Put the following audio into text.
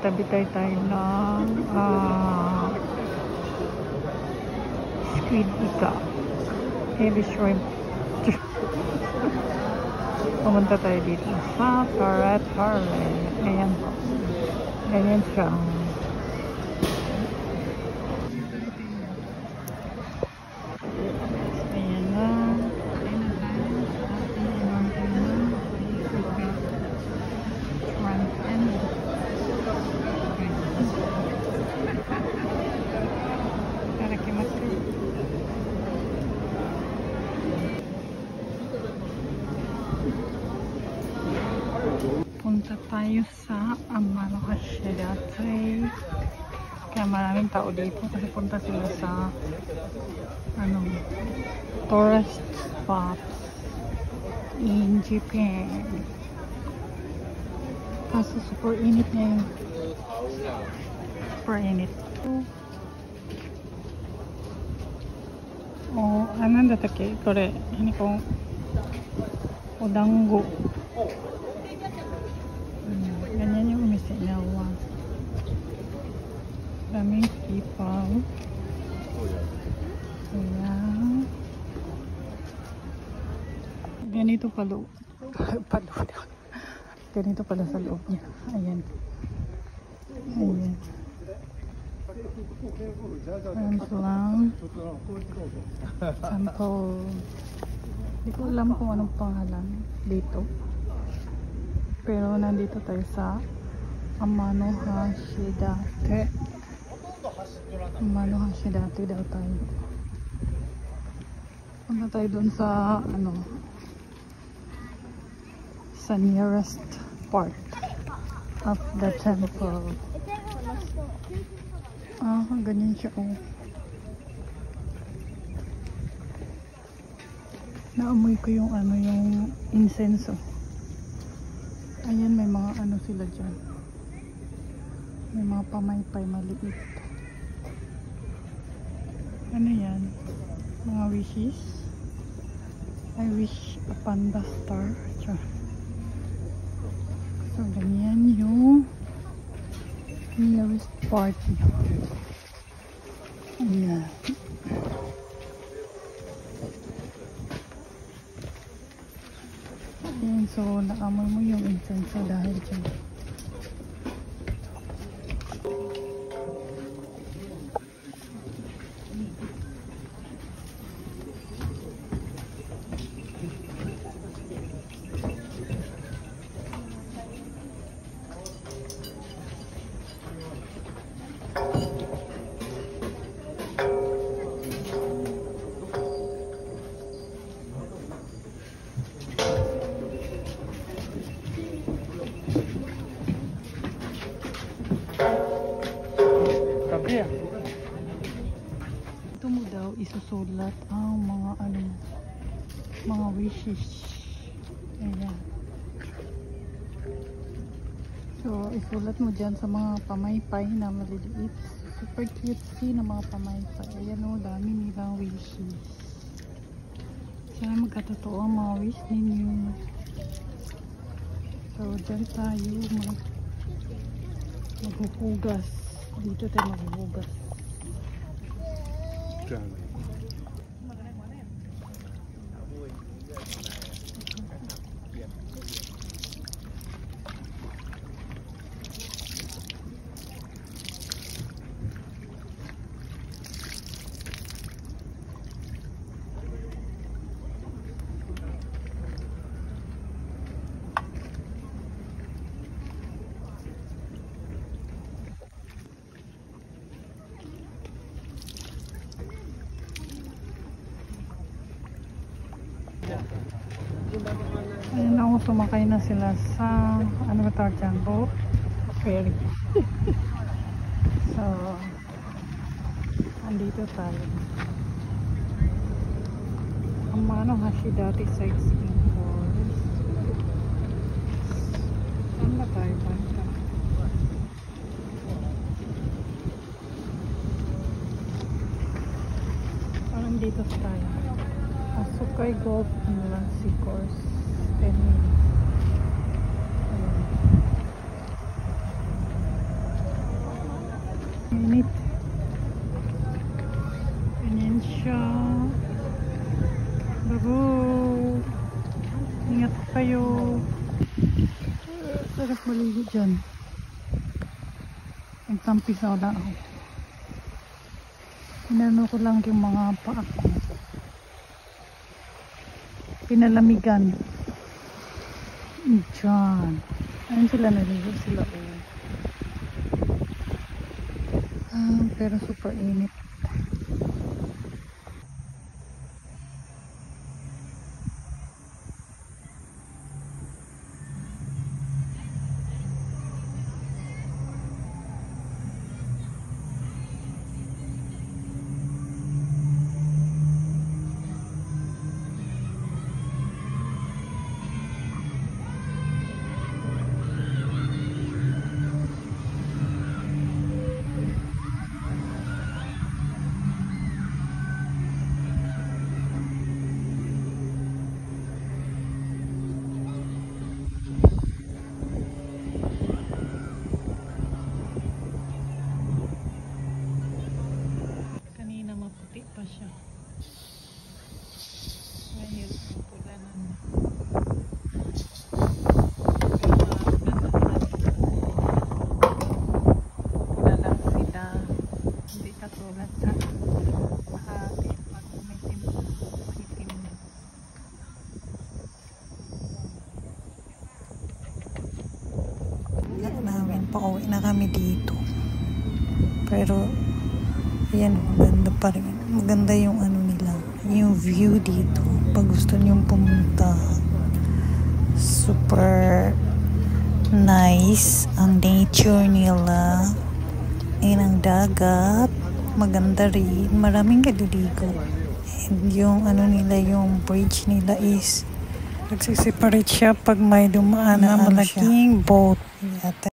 tabi-tabi tayo ng squid ika. Heavy shrimp. Pumunta tayo dito sa Torre. Ayan po. Ganyan siya. Ayan na. Ayan na tayo sa ating inorder na ika. Shrimp and punta tayo sa Amano Hashidate. Kaya maraming tao dito kasi punta sila sa tourist spots in Japan. Kaso super init ngayon. Super init. Oh, ano da take? Kore, ini ko odango. Ganyan yung umise niya. Daming people. Ayan. Ganito pala. Ganito pala sa loob niya. Ayan. Ayan. Ayan lang. Sample. Hindi ko alam kung anong pangalan dito. Pero nandito tayo sa Amano Hashidate. Amano Hashidate daw tayo. Punta tayo dun sa sa nearest part of the temple. Ganyan siya. Naamoy ko yung yung incense. Ayan, may mga sila dyan. May mga pamaypay maliit. Ano yan? Mga wishes. I wish a panda star. So, ganyan yung nearest part niya. Ayan. Ayan, so naamoy mo yung incense dahil dyan. Ito mo daw isusulat ang mga wishes. Ayan. So isulat mo dyan sa mga pamaypay na maliliit. Super cutesy na mga pamaypay. Ayan o, dami nilang wishes. Sana magkatotoo ang mga wish ninyo. So dyan tayo maghuhugas. Dito tayo maghuhugas. Ayan ako, sumakay na sila sa ano ba tawag dyan? Boat? Ferry. So andito tayo. Amano Hashidate Sightseeing Forest. Saan ba tayo punta? Parang dito tayo. Asukay Golf and Lansi Course. 10 minutes. Init. Ganyan siya. Babo. Ingat kayo. Sarap maligo dyan. Nagtampisaw na ako. Inano ko lang yung mga paa ko. Pinalamigan. Diyan. Ayun sila, naligo sila. Pero super init. Maputi pa siya. Ngayon, pula na. Pula lang sila. Hindi katulad sa atin. Pag umitim. Namin, pauwi na kami dito. Pero yan, maganda pa rin. Maganda yung ano nila, yung view dito. Pag gusto niyong pumunta, super nice ang nature nila. Yan ang dagat. Maganda rin. Maraming kaliligo. And yung ano nila, yung bridge nila is nagsiseparate siya pag may dumaan na malaking boat.